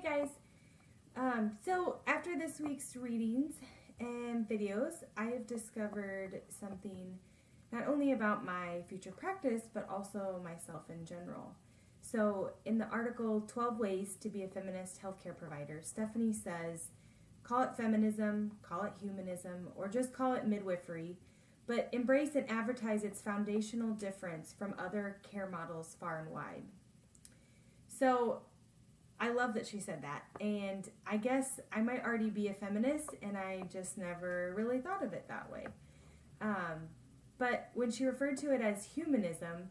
guys. So after this week's readings and videos, I have discovered something not only about my future practice, but also myself in general. So in the article, 12 Ways to be a Feminist Healthcare Provider, Stephanie says, call it feminism, call it humanism, or just call it midwifery, but embrace and advertise its foundational difference from other care models far and wide. So I love that she said that, and I guess I might already be a feminist, and I just never really thought of it that way. But when she referred to it as humanism,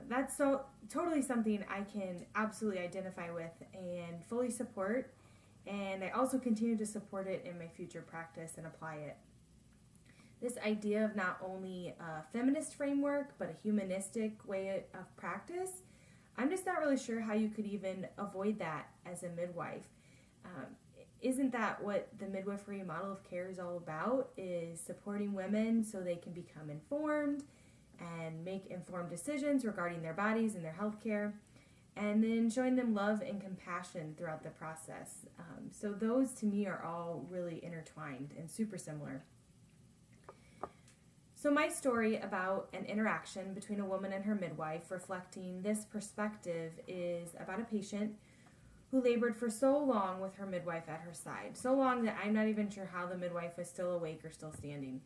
that's totally something I can absolutely identify with and fully support, and I also continue to support it in my future practice and apply it. This idea of not only a feminist framework, but a humanistic way of practice, I'm just not really sure how you could even avoid that as a midwife. Isn't that what the midwifery model of care is all about, is supporting women so they can become informed and make informed decisions regarding their bodies and their health care, and then showing them love and compassion throughout the process. So those to me are all really intertwined and super similar. So my story about an interaction between a woman and her midwife reflecting this perspective is about a patient who labored for so long with her midwife at her side. So long that I'm not even sure how the midwife was still awake or still standing.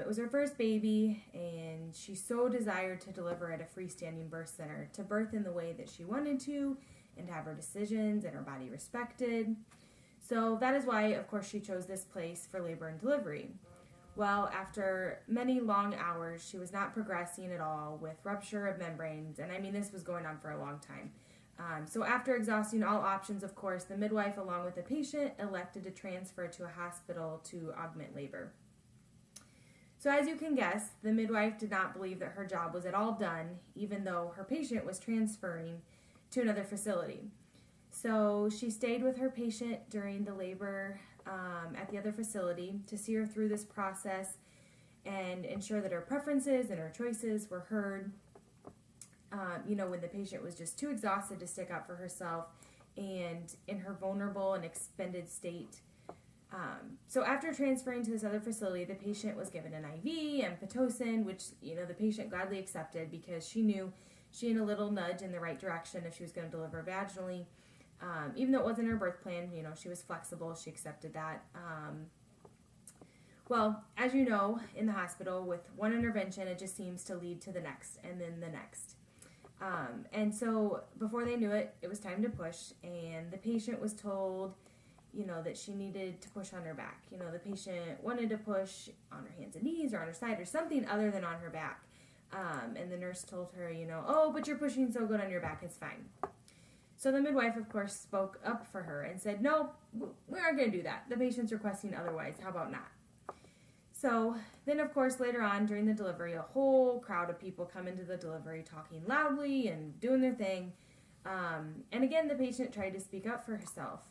It was her first baby, and she so desired to deliver at a freestanding birth center, to birth in the way that she wanted to, and to have her decisions and her body respected. So that is why, of course, she chose this place for labor and delivery. Well, after many long hours, she was not progressing at all with rupture of membranes, and I mean, this was going on for a long time. So after exhausting all options, of course, the midwife, along with the patient, elected to transfer to a hospital to augment labor. So as you can guess, the midwife did not believe that her job was at all done, even though her patient was transferring to another facility. So she stayed with her patient during the labor at the other facility to see her through this process and ensure that her preferences and her choices were heard. When the patient was just too exhausted to stick up for herself and in her vulnerable and expended state. So after transferring to this other facility, the patient was given an IV and Pitocin, which, the patient gladly accepted because she knew she had a little nudge in the right direction if she was going to deliver vaginally. Even though it wasn't her birth plan, she was flexible. She accepted that. Well, as you know, in the hospital, with one intervention, it just seems to lead to the next and then the next. And so before they knew it, it was time to push, and the patient was told, that she needed to push on her back. The patient wanted to push on her hands and knees or on her side or something other than on her back. And the nurse told her, oh, but you're pushing so good on your back, it's fine. So the midwife, of course, spoke up for her and said, no, we aren't going to do that. The patient's requesting otherwise. How about not? So then, of course, later on during the delivery, a whole crowd of people come into the delivery talking loudly and doing their thing. And again, the patient tried to speak up for herself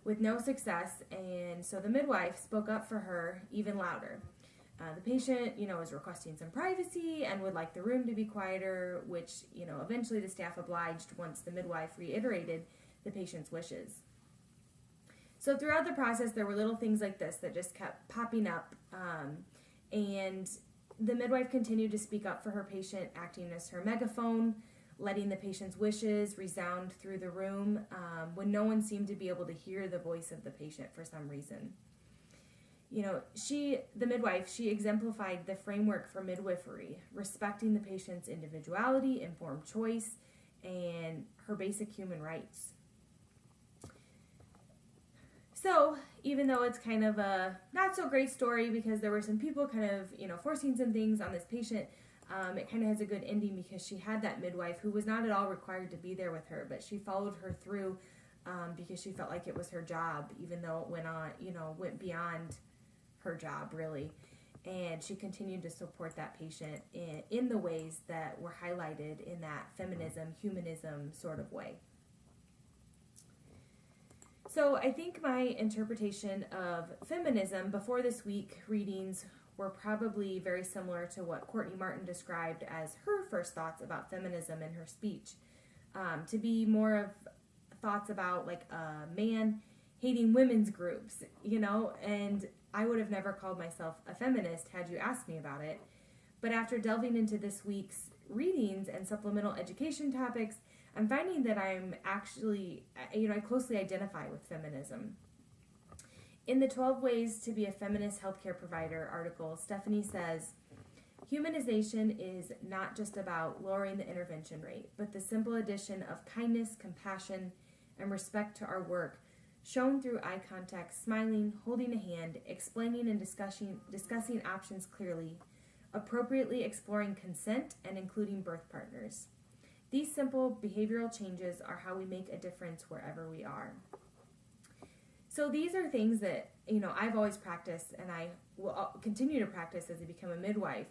with no success. And so the midwife spoke up for her even louder. The patient, is requesting some privacy and would like the room to be quieter, which, eventually the staff obliged once the midwife reiterated the patient's wishes. So throughout the process, there were little things like this that just kept popping up, and the midwife continued to speak up for her patient, acting as her megaphone, letting the patient's wishes resound through the room when no one seemed to be able to hear the voice of the patient for some reason. The midwife, she exemplified the framework for midwifery, respecting the patient's individuality, informed choice, and her basic human rights. So, even though it's kind of a not so great story because there were some people kind of, forcing some things on this patient, it kind of has a good ending because she had that midwife who was not at all required to be there with her, but she followed her through because she felt like it was her job, even though it went beyond her job, really. And she continued to support that patient in the ways that were highlighted in that feminism, humanism sort of way. So I think my interpretation of feminism before this week readings were probably very similar to what Courtney Martin described as her first thoughts about feminism in her speech, to be more of thoughts about like a man hating women's groups, and I would have never called myself a feminist had you asked me about it. But after delving into this week's readings and supplemental education topics, I'm finding that I'm actually, I closely identify with feminism. In the 12 Ways to be a Feminist Healthcare Provider article, Stephanie says, humanization is not just about lowering the intervention rate, but the simple addition of kindness, compassion, and respect to our work, shown through eye contact, smiling, holding a hand, explaining and discussing options clearly, appropriately exploring consent, and including birth partners. These simple behavioral changes are how we make a difference wherever we are. So these are things that, I've always practiced, and I will continue to practice as I become a midwife.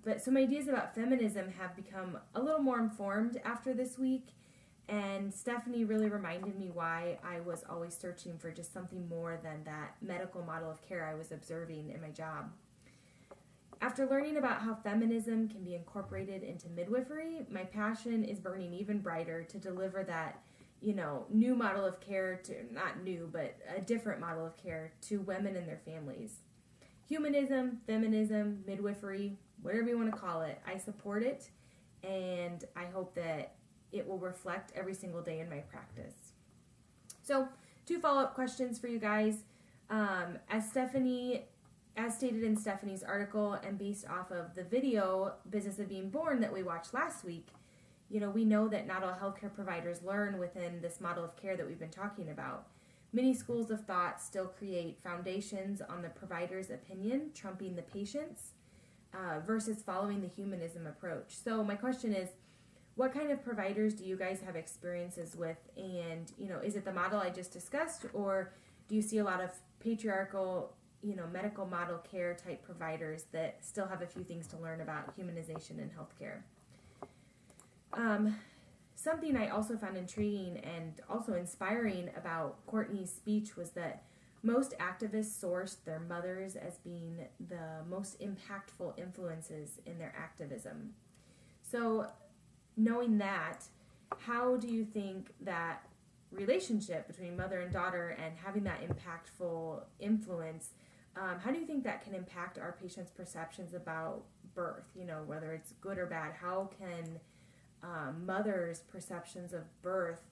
But some ideas about feminism have become a little more informed after this week, and Stephanie really reminded me why I was always searching for just something more than that medical model of care I was observing in my job. After learning about how feminism can be incorporated into midwifery, my passion is burning even brighter to deliver that, new model of care not new, but a different model of care to women and their families. Humanism, feminism, midwifery, whatever you want to call it, I support it, and I hope that it will reflect every single day in my practice. So, 2 follow-up questions for you guys. As stated in Stephanie's article and based off of the video, Business of Being Born, that we watched last week, we know that not all healthcare providers learn within this model of care that we've been talking about. Many schools of thought still create foundations on the provider's opinion, trumping the patient's, versus following the humanism approach. So my question is, what kind of providers do you guys have experiences with? And, is it the model I just discussed, or do you see a lot of patriarchal, medical model care type providers that still have a few things to learn about humanization in healthcare? Something I also found intriguing and also inspiring about Courtney's speech was that most activists sourced their mothers as being the most impactful influences in their activism. So, knowing that, how do you think that relationship between mother and daughter and having that impactful influence, how do you think that can impact our patients' perceptions about birth? Whether it's good or bad, how can mothers' perceptions of birth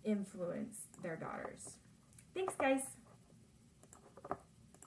influence their daughters? Thanks, guys.